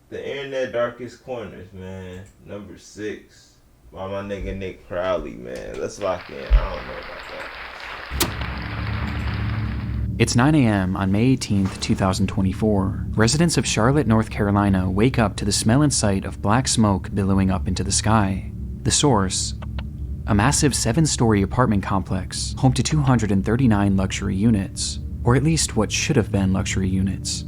The Internet Darkest Corners, man. Number 6. By my nigga Nick Crowley, man. Let's lock in. I don't know about that. It's 9 a.m. on May 18th, 2024. Residents of Charlotte, North Carolina wake up to the smell and sight of black smoke billowing up into the sky. The source: a massive 7-story apartment complex home to 239 luxury units, or at least what should have been luxury units.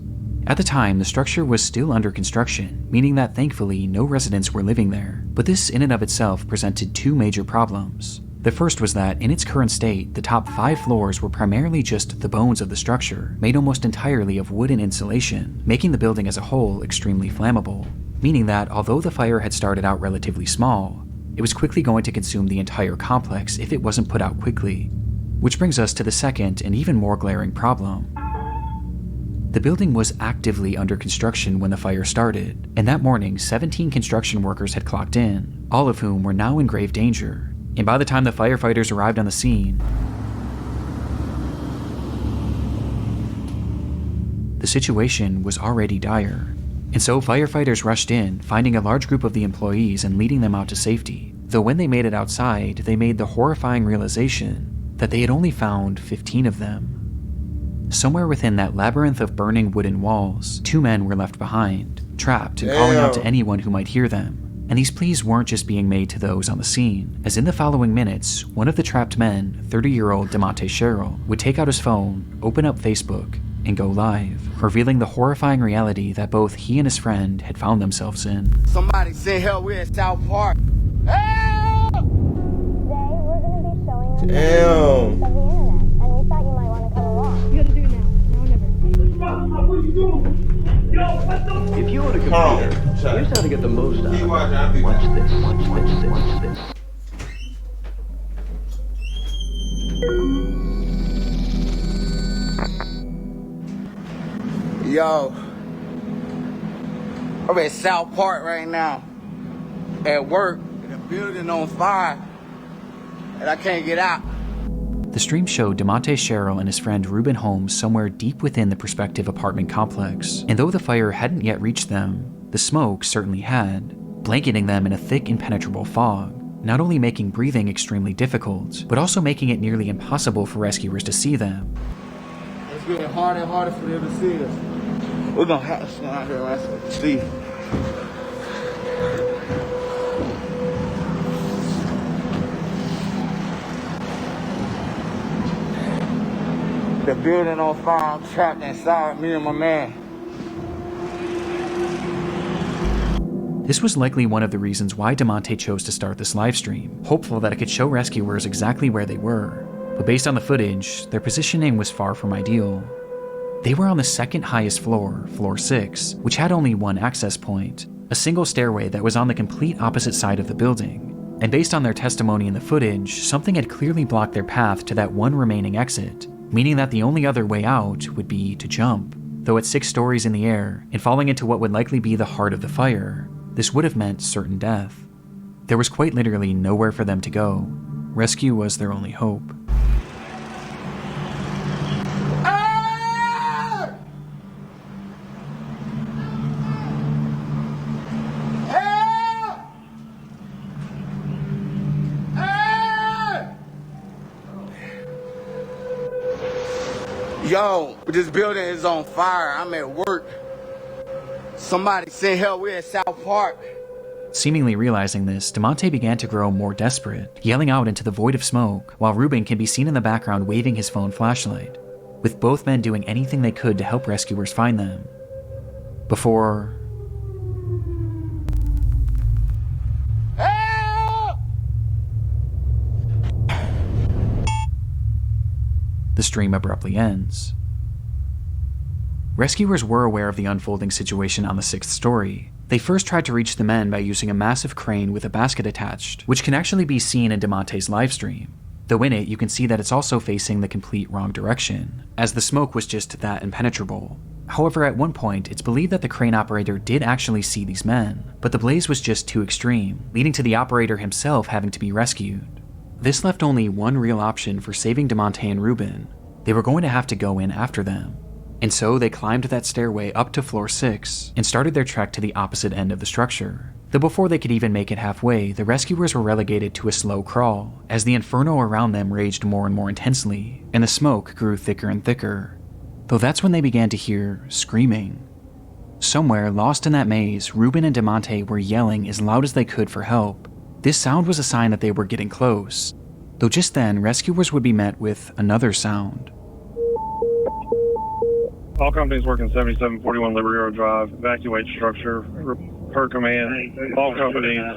At the time, the structure was still under construction, meaning that thankfully no residents were living there, but this in and of itself presented 2 major problems. The first was that, in its current state, the top 5 floors were primarily just the bones of the structure, made almost entirely of wood and insulation, making the building as a whole extremely flammable, meaning that although the fire had started out relatively small, it was quickly going to consume the entire complex if it wasn't put out quickly. Which brings us to the second and even more glaring problem. The building was actively under construction when the fire started, and that morning 17 construction workers had clocked in, all of whom were now in grave danger. And by the time the firefighters arrived on the scene, the situation was already dire. And so firefighters rushed in, finding a large group of the employees and leading them out to safety. Though when they made it outside, they made the horrifying realization that they had only found 15 of them. Somewhere within that labyrinth of burning wooden walls, 2 men were left behind, trapped and calling out to anyone who might hear them. And these pleas weren't just being made to those on the scene, as in the following minutes, one of the trapped men, 30-year-old DeMonte Sherrill, would take out his phone, open up Facebook, and go live, revealing the horrifying reality that both he and his friend had found themselves in. Somebody send help, we're in South Park. Help! Today we're going to be showing them Damn. the internet, and we thought you might want to come along. You gotta do it now. Now or never. What are you doing? Yo, what the? If you own a computer, here's how to get the most out of Keep it. watching, I'll be Watch back. this, watch this. Yo, I'm at South Park right now. At work, the building on fire, and I can't get out. The stream showed DeMonte Sherrill and his friend Ruben Holmes somewhere deep within the prospective apartment complex, and though the fire hadn't yet reached them, the smoke certainly had, blanketing them in a thick impenetrable fog, not only making breathing extremely difficult, but also making it nearly impossible for rescuers to see them. It's getting harder and harder for them to see us. We're gonna have to stand out here and see. The building on fire, I'm trapped inside, me and my man. This was likely one of the reasons why DeMonte chose to start this livestream, hopeful that it could show rescuers exactly where they were. But based on the footage, their positioning was far from ideal. They were on the second highest floor, floor 6, which had only one access point, a single stairway that was on the complete opposite side of the building. And based on their testimony in the footage, something had clearly blocked their path to that one remaining exit, meaning that the only other way out would be to jump. Though at 6 stories in the air, and falling into what would likely be the heart of the fire, this would have meant certain death. There was quite literally nowhere for them to go. Rescue was their only hope. Yo, this building is on fire. I'm at work. Somebody send help, we're in South Park. Seemingly realizing this, DeMonte began to grow more desperate, yelling out into the void of smoke, while Ruben can be seen in the background waving his phone flashlight, with both men doing anything they could to help rescuers find them. Before the stream abruptly ends. Rescuers were aware of the unfolding situation on the 6th story. They first tried to reach the men by using a massive crane with a basket attached, which can actually be seen in DeMonte's livestream. Though in it, you can see that it's also facing the complete wrong direction, as the smoke was just that impenetrable. However, at one point, it's believed that the crane operator did actually see these men, but the blaze was just too extreme, leading to the operator himself having to be rescued. This left only one real option for saving DeMonte and Ruben. They were going to have to go in after them. And so they climbed that stairway up to floor 6 and started their trek to the opposite end of the structure. Though before they could even make it halfway, the rescuers were relegated to a slow crawl as the inferno around them raged more and more intensely, and the smoke grew thicker and thicker. Though that's when they began to hear screaming. Somewhere lost in that maze, Ruben and DeMonte were yelling as loud as they could for help. This sound was a sign that they were getting close. Though just then, rescuers would be met with another sound. All companies working 7741 Liberty Road Drive, evacuate structure, per command. All companies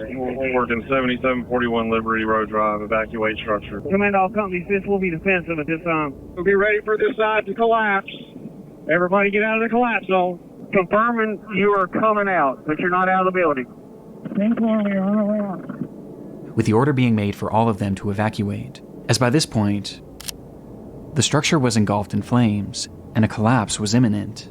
working 7741 Liberty Road Drive, evacuate structure. Command all companies, this will be defensive at this time. We'll be ready for this side to collapse. Everybody get out of the collapse zone. Confirming you are coming out, but you're not out of the building. We're on the way out. With the order being made for all of them to evacuate, as by this point, the structure was engulfed in flames, and a collapse was imminent.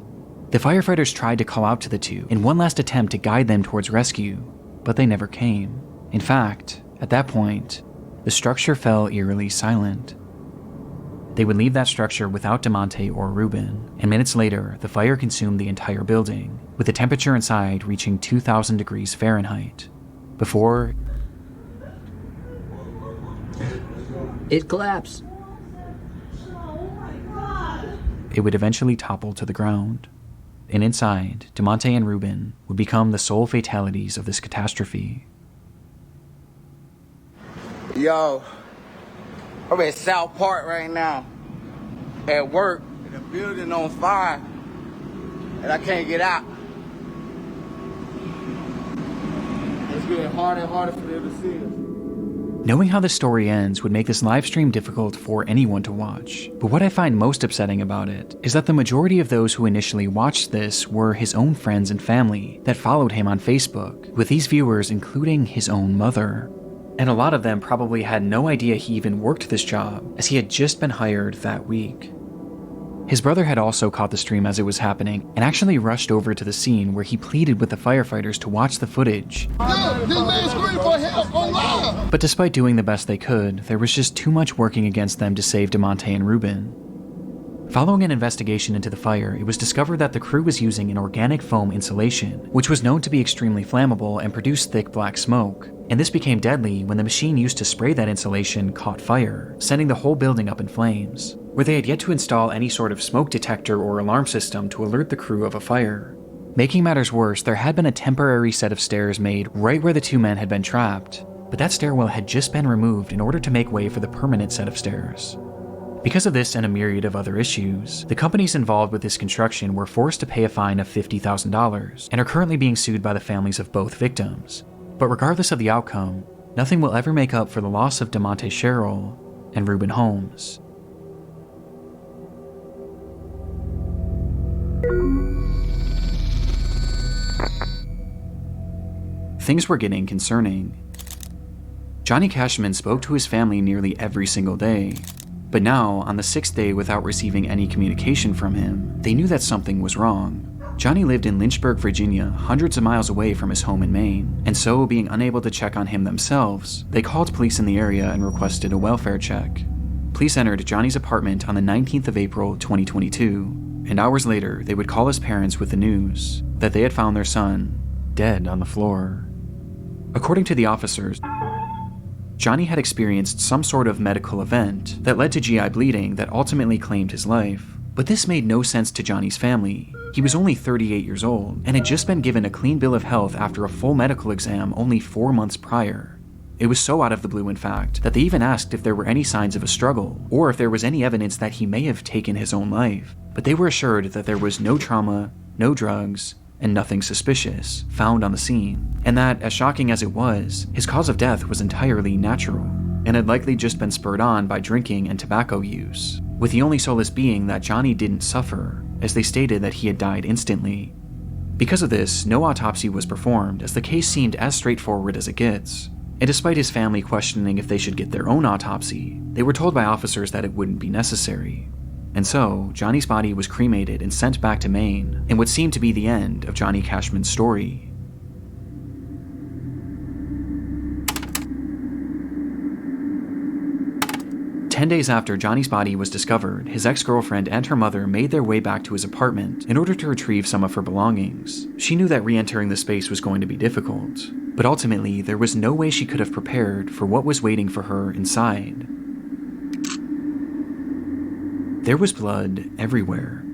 The firefighters tried to call out to the two in one last attempt to guide them towards rescue, but they never came. In fact, at that point, the structure fell eerily silent. They would leave that structure without DeMonte or Ruben, and minutes later, the fire consumed the entire building, with the temperature inside reaching 2,000 degrees Fahrenheit, before it collapsed. It would eventually topple to the ground. And inside, DeMonte and Ruben would become the sole fatalities of this catastrophe. Yo, I'm at South Park right now, at work, and the building on fire, and I can't get out. It's getting harder and harder for them to see us. Knowing how the story ends would make this live stream difficult for anyone to watch, but what I find most upsetting about it is that the majority of those who initially watched this were his own friends and family that followed him on Facebook, with these viewers including his own mother. And a lot of them probably had no idea he even worked this job, as he had just been hired that week. His brother had also caught the stream as it was happening and actually rushed over to the scene where he pleaded with the firefighters to watch the footage. But despite doing the best they could, there was just too much working against them to save DeMonte and Ruben. Following an investigation into the fire, it was discovered that the crew was using an organic foam insulation, which was known to be extremely flammable and produce thick black smoke. And this became deadly when the machine used to spray that insulation caught fire, sending the whole building up in flames, where they had yet to install any sort of smoke detector or alarm system to alert the crew of a fire. Making matters worse, there had been a temporary set of stairs made right where the two men had been trapped, but that stairwell had just been removed in order to make way for the permanent set of stairs. Because of this and a myriad of other issues, the companies involved with this construction were forced to pay a fine of $50,000 and are currently being sued by the families of both victims. But regardless of the outcome, nothing will ever make up for the loss of DeMonte Sherrill and Ruben Holmes. Things were getting concerning. Johnny Cashman spoke to his family nearly every single day, but now, on the 6th day without receiving any communication from him, they knew that something was wrong. Johnny lived in Lynchburg, Virginia, hundreds of miles away from his home in Maine, and so, being unable to check on him themselves, they called police in the area and requested a welfare check. Police entered Johnny's apartment on the 19th of April, 2022, and hours later, they would call his parents with the news that they had found their son dead on the floor. According to the officers, Johnny had experienced some sort of medical event that led to GI bleeding that ultimately claimed his life. But this made no sense to Johnny's family. He was only 38 years old and had just been given a clean bill of health after a full medical exam only 4 months prior. It was so out of the blue, in fact, that they even asked if there were any signs of a struggle or if there was any evidence that he may have taken his own life. But they were assured that there was no trauma, no drugs, and nothing suspicious found on the scene, and that, as shocking as it was, his cause of death was entirely natural, and had likely just been spurred on by drinking and tobacco use, with the only solace being that Johnny didn't suffer, as they stated that he had died instantly. Because of this, no autopsy was performed, as the case seemed as straightforward as it gets, and despite his family questioning if they should get their own autopsy, they were told by officers that it wouldn't be necessary. And so, Johnny's body was cremated and sent back to Maine, in what seemed to be the end of Johnny Cashman's story. 10 days after Johnny's body was discovered, his ex-girlfriend and her mother made their way back to his apartment in order to retrieve some of her belongings. She knew that re-entering the space was going to be difficult, but ultimately there was no way she could have prepared for what was waiting for her inside. There was blood everywhere.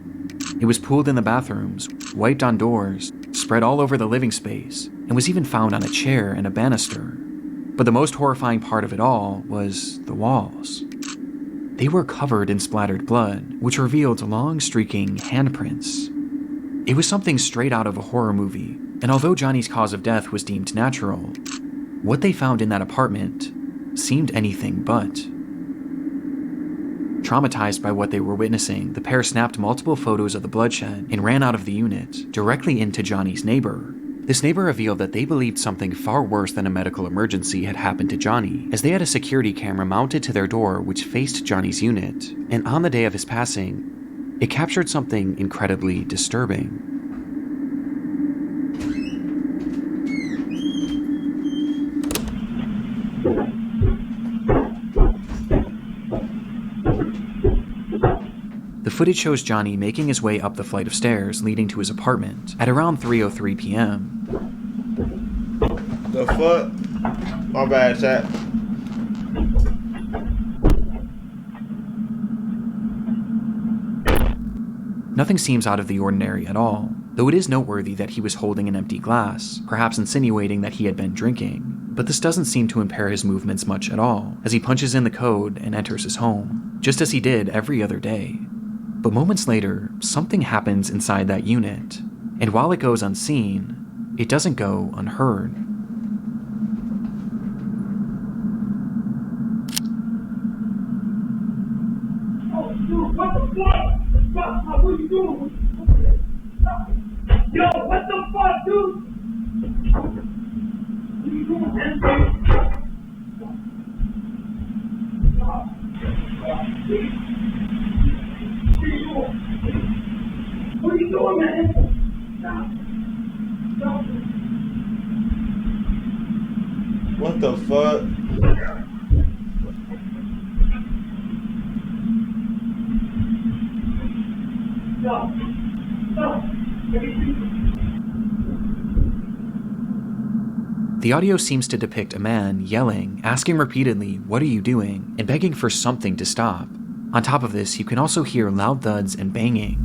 It was pooled in the bathrooms, wiped on doors, spread all over the living space, and was even found on a chair and a banister. But the most horrifying part of it all was the walls. They were covered in splattered blood, which revealed long streaking handprints. It was something straight out of a horror movie, and although Johnny's cause of death was deemed natural, what they found in that apartment seemed anything but. Traumatized by what they were witnessing, the pair snapped multiple photos of the bloodshed and ran out of the unit, directly into Johnny's neighbor. This neighbor revealed that they believed something far worse than a medical emergency had happened to Johnny, as they had a security camera mounted to their door which faced Johnny's unit, and on the day of his passing, it captured something incredibly disturbing. The footage shows Johnny making his way up the flight of stairs leading to his apartment at around 3:03 p.m. The fuck? My bad, chat. Nothing seems out of the ordinary at all, though it is noteworthy that he was holding an empty glass, perhaps insinuating that he had been drinking. But this doesn't seem to impair his movements much at all, as he punches in the code and enters his home, just as he did every other day. But moments later, something happens inside that unit, and while it goes unseen, it doesn't go unheard. Oh, dude, what the fuck? What are you doing? Yo, what the fuck, dude? What are you doing, man? What are you doing, man? Stop. What the fuck? Stop. The audio seems to depict a man yelling, asking repeatedly, "What are you doing?" and begging for something to stop. On top of this, you can also hear loud thuds and banging,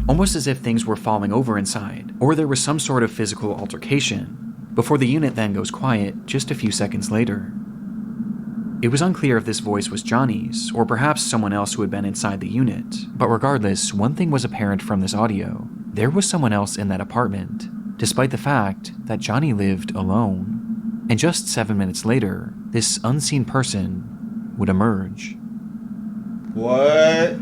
almost as if things were falling over inside, or there was some sort of physical altercation, before the unit then goes quiet just a few seconds later. It was unclear if this voice was Johnny's, or perhaps someone else who had been inside the unit, but regardless, one thing was apparent from this audio: there was someone else in that apartment, despite the fact that Johnny lived alone. And just 7 minutes later, this unseen person would emerge. What?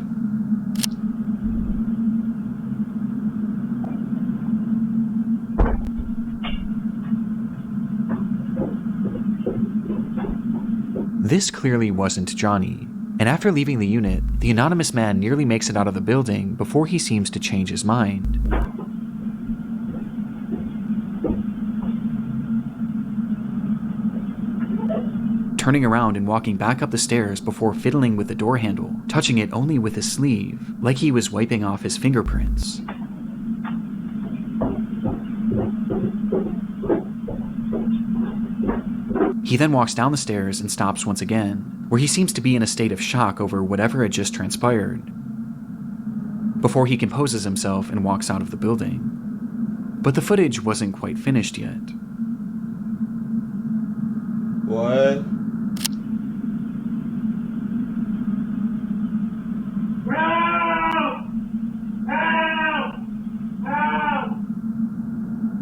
This clearly wasn't Johnny, and after leaving the unit, the anonymous man nearly makes it out of the building before he seems to change his mind. Turning around and walking back up the stairs before fiddling with the door handle, touching it only with his sleeve, like he was wiping off his fingerprints. He then walks down the stairs and stops once again, where he seems to be in a state of shock over whatever had just transpired, before he composes himself and walks out of the building. But the footage wasn't quite finished yet. What?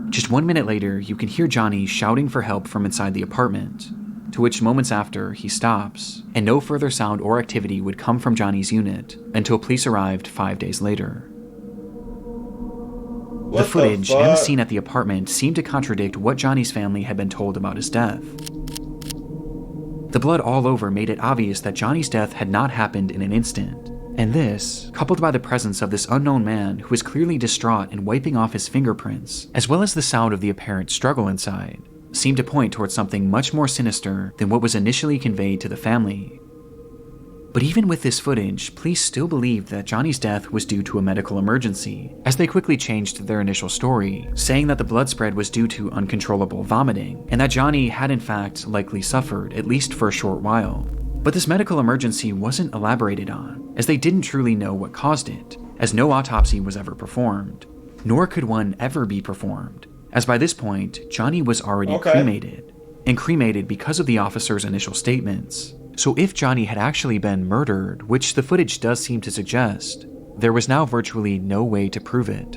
Just 1 minute later, you can hear Johnny shouting for help from inside the apartment, to which moments after, he stops, and no further sound or activity would come from Johnny's unit until police arrived 5 days later. The footage and the scene at the apartment seemed to contradict what Johnny's family had been told about his death. The blood all over made it obvious that Johnny's death had not happened in an instant, and this, coupled by the presence of this unknown man who was clearly distraught and wiping off his fingerprints, as well as the sound of the apparent struggle inside, seemed to point towards something much more sinister than what was initially conveyed to the family. But even with this footage, police still believed that Johnny's death was due to a medical emergency, as they quickly changed their initial story, saying that the blood spread was due to uncontrollable vomiting, and that Johnny had in fact likely suffered, at least for a short while. But this medical emergency wasn't elaborated on, as they didn't truly know what caused it, as no autopsy was ever performed, nor could one ever be performed, as by this point, Johnny was already cremated, and cremated because of the officer's initial statements. So if Johnny had actually been murdered, which the footage does seem to suggest, there was now virtually no way to prove it.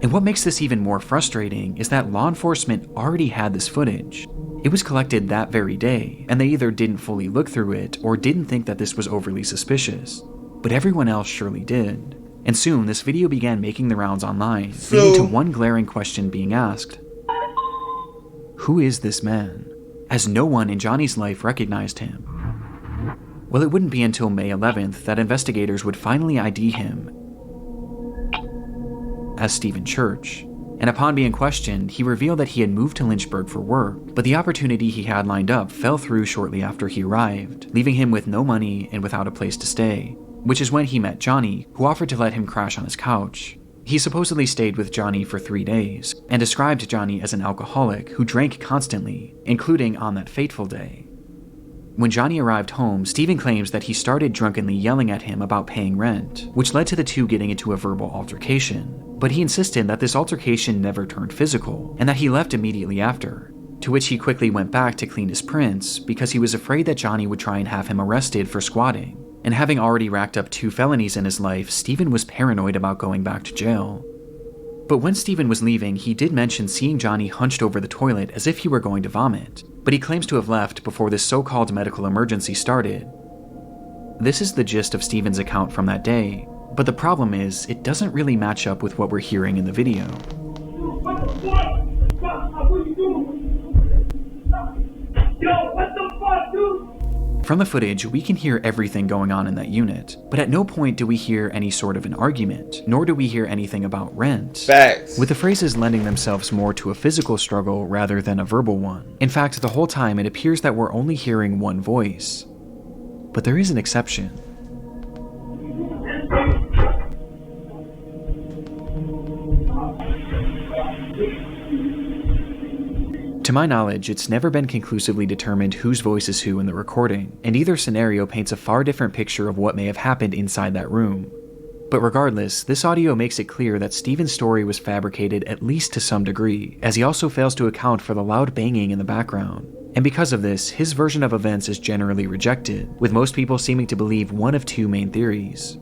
And what makes this even more frustrating is that law enforcement already had this footage. It was collected that very day, and they either didn't fully look through it or didn't think that this was overly suspicious. But everyone else surely did. And soon this video began making the rounds online, leading to one glaring question being asked. Who is this man? As no one in Johnny's life recognized him. Well, it wouldn't be until May 11th that investigators would finally ID him as Stephen Church, and upon being questioned, he revealed that he had moved to Lynchburg for work, but the opportunity he had lined up fell through shortly after he arrived, leaving him with no money and without a place to stay, which is when he met Johnny, who offered to let him crash on his couch. He supposedly stayed with Johnny for 3 days, and described Johnny as an alcoholic who drank constantly, including on that fateful day. When Johnny arrived home, Stephen claims that he started drunkenly yelling at him about paying rent, which led to the two getting into a verbal altercation, but he insisted that this altercation never turned physical, and that he left immediately after, to which he quickly went back to clean his prints because he was afraid that Johnny would try and have him arrested for squatting. And having already racked up 2 felonies in his life, Stephen was paranoid about going back to jail. But when Stephen was leaving, he did mention seeing Johnny hunched over the toilet as if he were going to vomit, but he claims to have left before this so-called medical emergency started. This is the gist of Stephen's account from that day, but the problem is, it doesn't really match up with what we're hearing in the video. What the fuck? What are you doing? Yo, what the fuck, dude? From the footage, we can hear everything going on in that unit, but at no point do we hear any sort of an argument, nor do we hear anything about rent. Facts. With the phrases lending themselves more to a physical struggle rather than a verbal one. In fact, the whole time it appears that we're only hearing one voice. But there is an exception. To my knowledge, it's never been conclusively determined whose voice is who in the recording, and either scenario paints a far different picture of what may have happened inside that room. But regardless, this audio makes it clear that Stephen's story was fabricated at least to some degree, as he also fails to account for the loud banging in the background. And because of this, his version of events is generally rejected, with most people seeming to believe one of 2 main theories.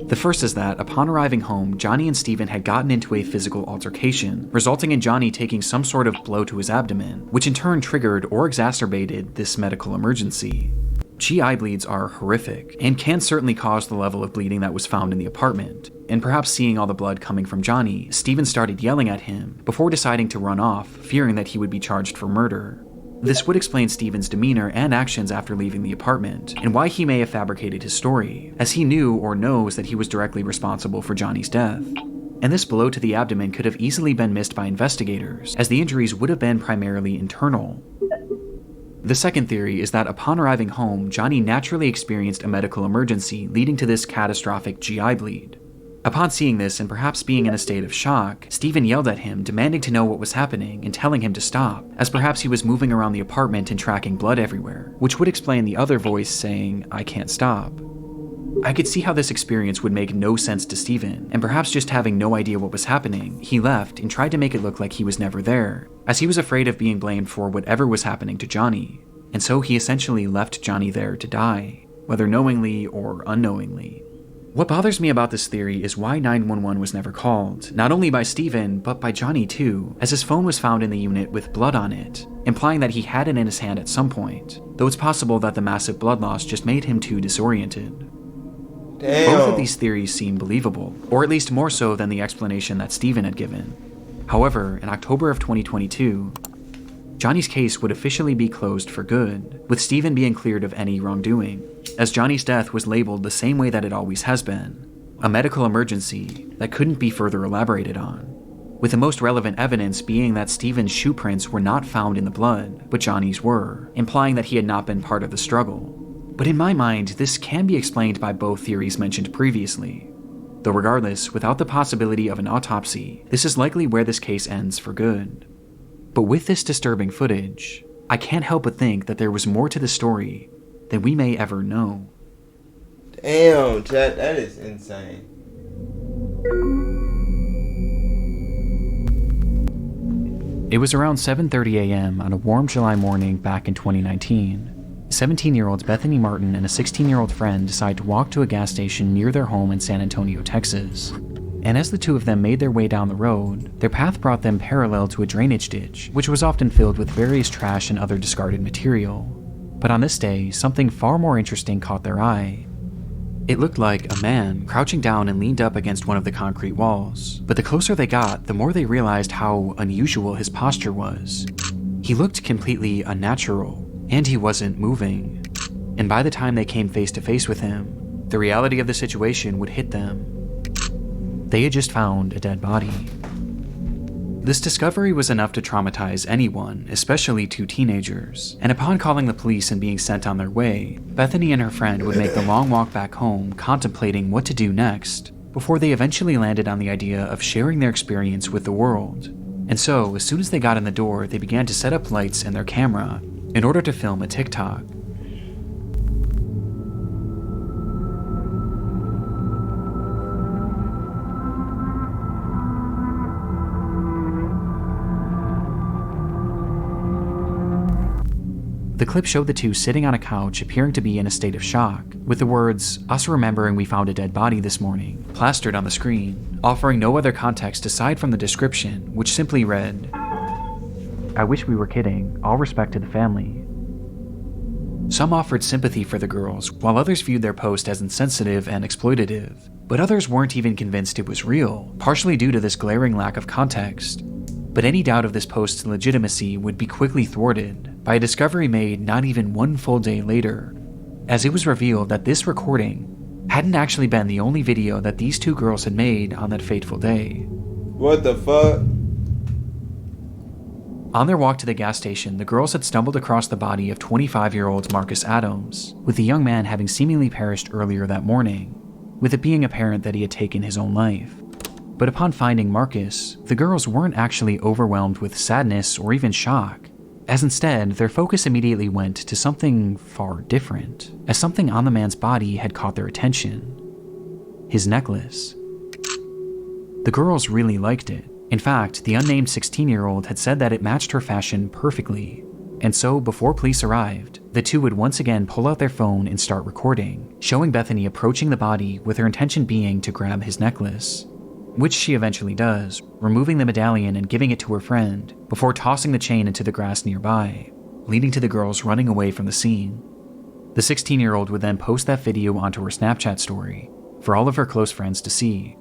The first is that, upon arriving home, Johnny and Stephen had gotten into a physical altercation, resulting in Johnny taking some sort of blow to his abdomen, which in turn triggered or exacerbated this medical emergency. GI bleeds are horrific, and can certainly cause the level of bleeding that was found in the apartment, and perhaps seeing all the blood coming from Johnny, Stephen started yelling at him, before deciding to run off, fearing that he would be charged for murder. This would explain Stephen's demeanor and actions after leaving the apartment, and why he may have fabricated his story, as he knew or knows that he was directly responsible for Johnny's death. And this blow to the abdomen could have easily been missed by investigators, as the injuries would have been primarily internal. The second theory is that upon arriving home, Johnny naturally experienced a medical emergency leading to this catastrophic GI bleed. Upon seeing this and perhaps being in a state of shock, Stephen yelled at him, demanding to know what was happening and telling him to stop, as perhaps he was moving around the apartment and tracking blood everywhere, which would explain the other voice saying, "I can't stop." I could see how this experience would make no sense to Stephen, and perhaps just having no idea what was happening, he left and tried to make it look like he was never there, as he was afraid of being blamed for whatever was happening to Johnny, and so he essentially left Johnny there to die, whether knowingly or unknowingly. What bothers me about this theory is why 911 was never called, not only by Stephen, but by Johnny too, as his phone was found in the unit with blood on it, implying that he had it in his hand at some point, though it's possible that the massive blood loss just made him too disoriented. Damn. Both of these theories seem believable, or at least more so than the explanation that Stephen had given. However, in October of 2022, Johnny's case would officially be closed for good, with Stephen being cleared of any wrongdoing, as Johnny's death was labeled the same way that it always has been, a medical emergency that couldn't be further elaborated on. with the most relevant evidence being that Stephen's shoe prints were not found in the blood, but Johnny's were, implying that he had not been part of the struggle. But in my mind, this can be explained by both theories mentioned previously. Though regardless, without the possibility of an autopsy, this is likely where this case ends for good. But with this disturbing footage, I can't help but think that there was more to the story than we may ever know. Damn, chat, that is insane. It was around 7:30 a.m. on a warm July morning back in 2019. 17-year-olds Bethany Martin and a 16-year-old friend decide to walk to a gas station near their home in San Antonio, Texas. And as the two of them made their way down the road, their path brought them parallel to a drainage ditch, which was often filled with various trash and other discarded material. But on this day, something far more interesting caught their eye. It looked like a man crouching down and leaned up against one of the concrete walls, but the closer they got, the more they realized how unusual his posture was. He looked completely unnatural, and he wasn't moving. And by the time they came face to face with him, the reality of the situation would hit them. They had just found a dead body. This discovery was enough to traumatize anyone, especially two teenagers, and upon calling the police and being sent on their way, Bethany and her friend would make the long walk back home contemplating what to do next, before they eventually landed on the idea of sharing their experience with the world. And so, as soon as they got in the door, they began to set up lights and their camera in order to film a TikTok. The clip showed the two sitting on a couch appearing to be in a state of shock, with the words, "Us remembering we found a dead body this morning," plastered on the screen, offering no other context aside from the description, which simply read, "I wish we were kidding, all respect to the family." Some offered sympathy for the girls, while others viewed their post as insensitive and exploitative, but others weren't even convinced it was real, partially due to this glaring lack of context. But any doubt of this post's legitimacy would be quickly thwarted by a discovery made not even one full day later, as it was revealed that this recording hadn't actually been the only video that these two girls had made on that fateful day. What the fuck? On their walk to the gas station, the girls had stumbled across the body of 25-year-old Marcus Adams, with the young man having seemingly perished earlier that morning, with it being apparent that he had taken his own life. But upon finding Marcus, the girls weren't actually overwhelmed with sadness or even shock, as instead, their focus immediately went to something far different, as something on the man's body had caught their attention. His necklace. The girls really liked it. In fact, the unnamed 16-year-old had said that it matched her fashion perfectly, and so before police arrived, the two would once again pull out their phone and start recording, showing Bethany approaching the body with her intention being to grab his necklace, which she eventually does, removing the medallion and giving it to her friend, before tossing the chain into the grass nearby, leading to the girls running away from the scene. The 16-year-old would then post that video onto her Snapchat story, for all of her close friends to see.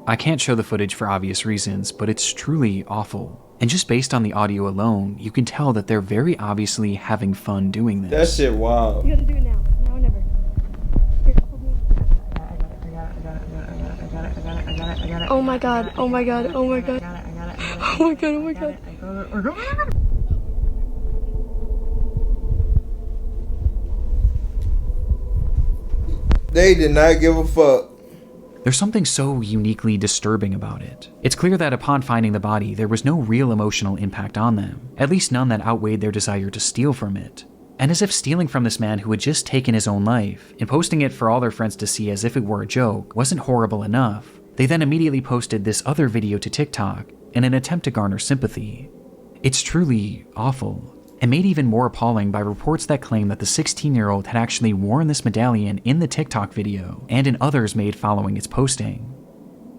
I can't show the footage for obvious reasons, but it's truly awful. And just based on the audio alone, you can tell that they're very obviously having fun doing this. That shit wild. You gotta do it now. Now or never. Here, hold me. I got it. Oh my god. Oh my god. Oh my god. Oh my god. Oh my god. They did not give a fuck. There's something so uniquely disturbing about it. It's clear that upon finding the body, there was no real emotional impact on them, at least none that outweighed their desire to steal from it. And as if stealing from this man who had just taken his own life, and posting it for all their friends to see as if it were a joke, wasn't horrible enough, they then immediately posted this other video to TikTok in an attempt to garner sympathy. It's truly awful, and made even more appalling by reports that claim that the 16-year-old had actually worn this medallion in the TikTok video and in others made following its posting.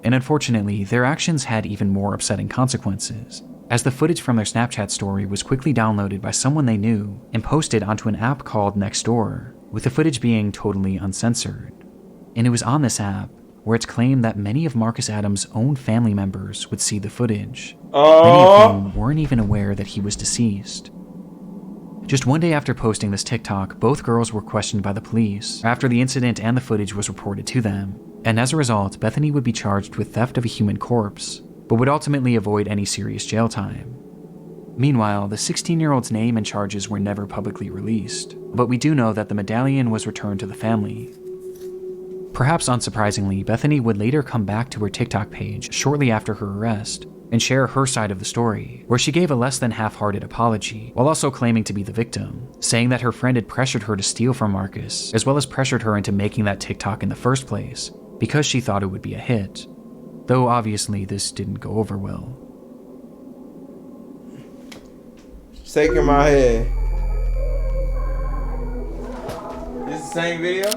And unfortunately, their actions had even more upsetting consequences, as the footage from their Snapchat story was quickly downloaded by someone they knew and posted onto an app called Nextdoor, with the footage being totally uncensored. And it was on this app where it's claimed that many of Marcus Adams' own family members would see the footage, many of whom weren't even aware that he was deceased. Just one day after posting this TikTok, both girls were questioned by the police after the incident and the footage was reported to them, and as a result, Bethany would be charged with theft of a human corpse, but would ultimately avoid any serious jail time. Meanwhile, the 16-year-old's name and charges were never publicly released, but we do know that the medallion was returned to the family. Perhaps unsurprisingly, Bethany would later come back to her TikTok page shortly after her arrest and share her side of the story, where she gave a less than half-hearted apology, while also claiming to be the victim, saying that her friend had pressured her to steal from Marcus, as well as pressured her into making that TikTok in the first place, because she thought it would be a hit. Though obviously this didn't go over well. Shaking my head. This the same video?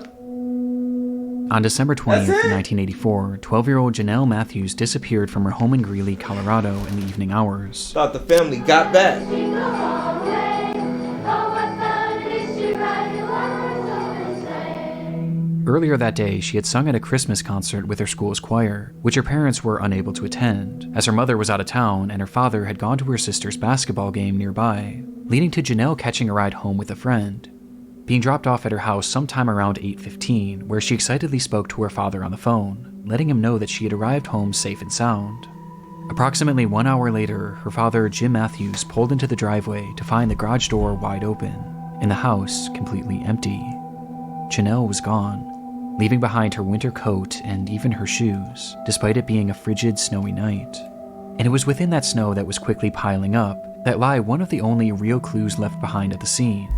On December 20th, 1984, 12-year-old Janelle Matthews disappeared from her home in Greeley, Colorado in the evening hours. Thought the family got back. Earlier that day, she had sung at a Christmas concert with her school's choir, which her parents were unable to attend, as her mother was out of town and her father had gone to her sister's basketball game nearby, leading to Janelle catching a ride home with a friend, being dropped off at her house sometime around 8:15, where she excitedly spoke to her father on the phone, letting him know that she had arrived home safe and sound. Approximately 1 hour later, her father, Jim Matthews, pulled into the driveway to find the garage door wide open, and the house completely empty. Janelle was gone, leaving behind her winter coat and even her shoes, despite it being a frigid, snowy night. And it was within that snow that was quickly piling up that lie one of the only real clues left behind at the scene.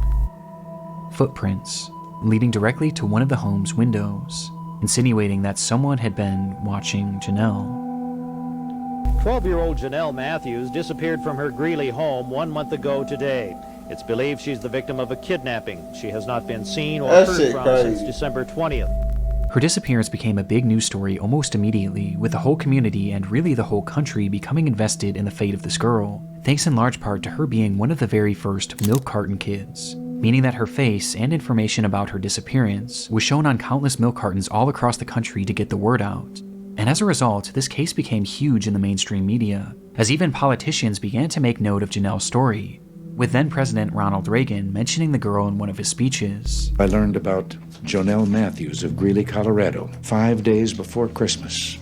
Footprints, leading directly to one of the home's windows, insinuating that someone had been watching Janelle. 12-year-old Janelle Matthews disappeared from her Greeley home 1 month ago today. It's believed she's the victim of a kidnapping. She has not been seen or heard from since December 20th. Her disappearance became a big news story almost immediately, with the whole community and really the whole country becoming invested in the fate of this girl, thanks in large part to her being one of the very first milk carton kids, meaning that her face and information about her disappearance was shown on countless milk cartons all across the country to get the word out. And as a result, this case became huge in the mainstream media, as even politicians began to make note of Janelle's story, with then-President Ronald Reagan mentioning the girl in one of his speeches. I learned about Janelle Matthews of Greeley, Colorado, 5 days before Christmas.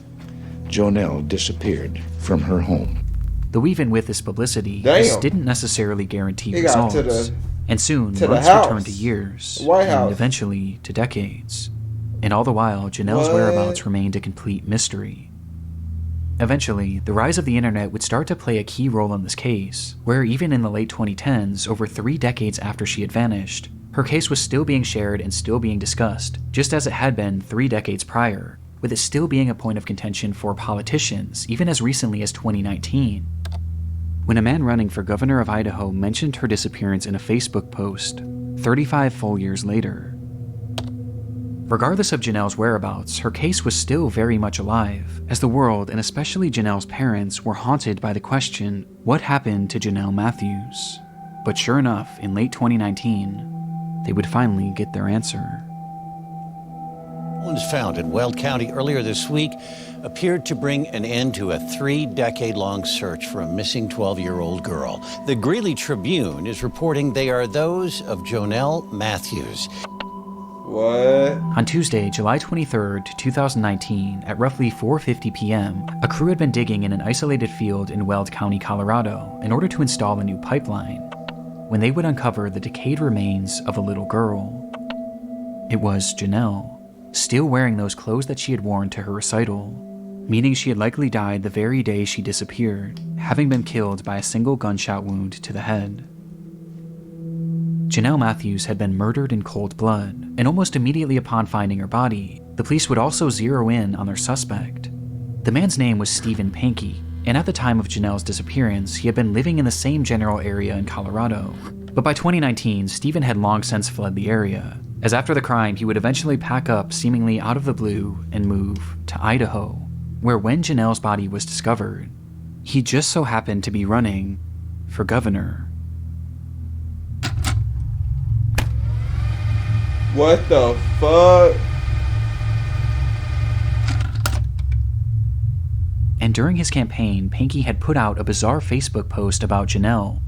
Janelle disappeared from her home. Though even with this publicity, this didn't necessarily guarantee results. And soon, months returned to years, and eventually to decades. And all the while, Janelle's whereabouts remained a complete mystery. Eventually, the rise of the internet would start to play a key role in this case, where even in the late 2010s, over 3 decades after she had vanished, her case was still being shared and still being discussed, just as it had been 3 decades prior, with it still being a point of contention for politicians, even as recently as 2019. When a man running for governor of Idaho mentioned her disappearance in a Facebook post, 35 full years later. Regardless of Janelle's whereabouts, her case was still very much alive, as the world, and especially Janelle's parents, were haunted by the question, what happened to Janelle Matthews? But sure enough, in late 2019, they would finally get their answer. Bones found in Weld County earlier this week appeared to bring an end to a 3-decade-long search for a missing 12-year-old girl. The Greeley Tribune is reporting they are those of Janelle Matthews. What? On Tuesday, July 23rd, 2019, at roughly 4:50 p.m., a crew had been digging in an isolated field in Weld County, Colorado, in order to install a new pipeline, when they would uncover the decayed remains of a little girl. It was Janelle, still wearing those clothes that she had worn to her recital, meaning she had likely died the very day she disappeared, having been killed by a single gunshot wound to the head. Janelle Matthews had been murdered in cold blood, and almost immediately upon finding her body, the police would also zero in on their suspect. The man's name was Stephen Pankey, and at the time of Janelle's disappearance, he had been living in the same general area in Colorado. But by 2019, Stephen had long since fled the area, as after the crime, he would eventually pack up seemingly out of the blue and move to Idaho, where when Janelle's body was discovered, he just so happened to be running for governor. What the fuck? And during his campaign, Pankey had put out a bizarre Facebook post about Janelle,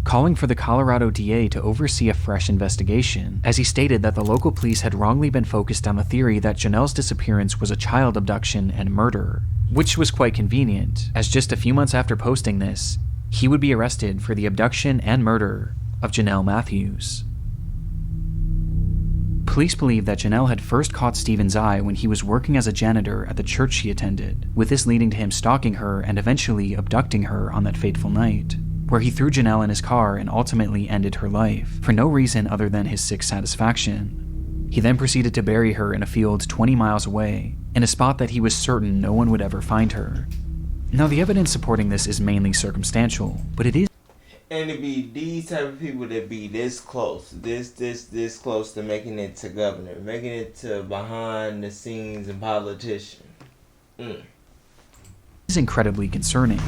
calling for the Colorado DA to oversee a fresh investigation, as he stated that the local police had wrongly been focused on the theory that Janelle's disappearance was a child abduction and murder, which was quite convenient, as just a few months after posting this, he would be arrested for the abduction and murder of Janelle Matthews. Police believe that Janelle had first caught Stephen's eye when he was working as a janitor at the church she attended, with this leading to him stalking her and eventually abducting her on that fateful night, where he threw Janelle in his car and ultimately ended her life, for no reason other than his sick satisfaction. He then proceeded to bury her in a field 20 miles away, in a spot that he was certain no one would ever find her. Now, the evidence supporting this is mainly circumstantial, but it is. And it be these type of people that be this close, this close to making it to governor, making it to behind the scenes and politician. It is incredibly concerning.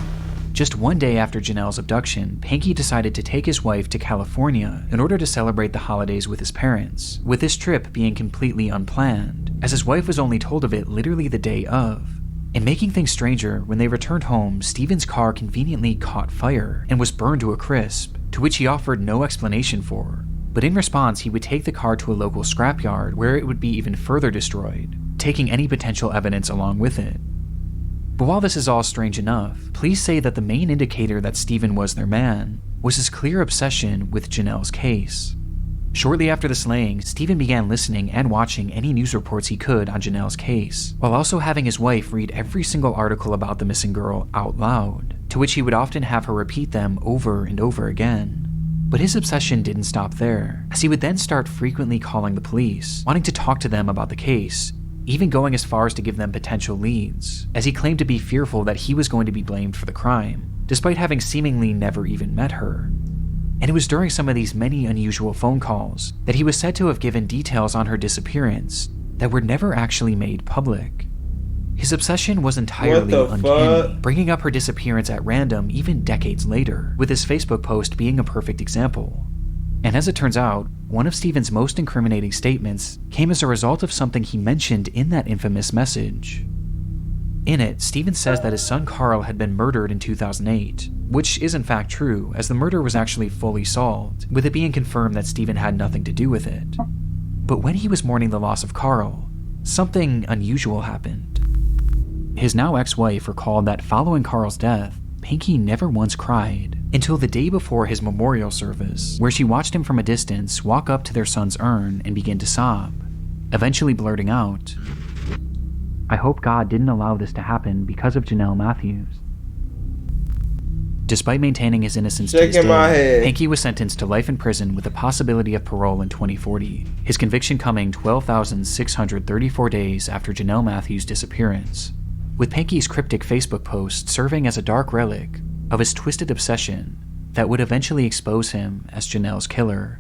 Just one day after Janelle's abduction, Pankey decided to take his wife to California in order to celebrate the holidays with his parents, with this trip being completely unplanned, as his wife was only told of it literally the day of. And making things stranger, when they returned home, Stephen's car conveniently caught fire and was burned to a crisp, to which he offered no explanation for. But in response, he would take the car to a local scrapyard where it would be even further destroyed, taking any potential evidence along with it. But while this is all strange enough, police say that the main indicator that Stephen was their man was his clear obsession with Janelle's case. Shortly after the slaying, Stephen began listening and watching any news reports he could on Janelle's case, while also having his wife read every single article about the missing girl out loud, to which he would often have her repeat them over and over again. But his obsession didn't stop there, as he would then start frequently calling the police, wanting to talk to them about the case, even going as far as to give them potential leads, as he claimed to be fearful that he was going to be blamed for the crime, despite having seemingly never even met her. And it was during some of these many unusual phone calls that he was said to have given details on her disappearance that were never actually made public. His obsession was entirely uncanny, bringing up her disappearance at random even decades later, with his Facebook post being a perfect example. And as it turns out, one of Stephen's most incriminating statements came as a result of something he mentioned in that infamous message. In it, Stephen says that his son Carl had been murdered in 2008, which is in fact true, as the murder was actually fully solved, with it being confirmed that Stephen had nothing to do with it. But when he was mourning the loss of Carl, something unusual happened. His now ex-wife recalled that following Carl's death, Pankey never once cried, until the day before his memorial service, where she watched him from a distance walk up to their son's urn and begin to sob, eventually blurting out, "I hope God didn't allow this to happen because of Janelle Matthews." Despite maintaining his innocence to this day, Pankey was sentenced to life in prison with the possibility of parole in 2040, his conviction coming 12,634 days after Janelle Matthews' disappearance, with Pankey's cryptic Facebook post serving as a dark relic of his twisted obsession that would eventually expose him as Janelle's killer.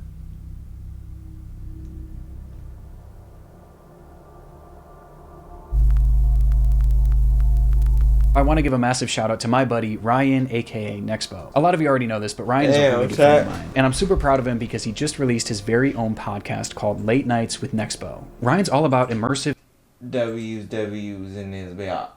I want to give a massive shout out to my buddy Ryan, aka Nexpo. A lot of you already know this, but Ryan's a really good friend of mine, and I'm super proud of him because he just released his very own podcast called Late Nights with Nexpo. Ryan's all about immersive W's in his biatch.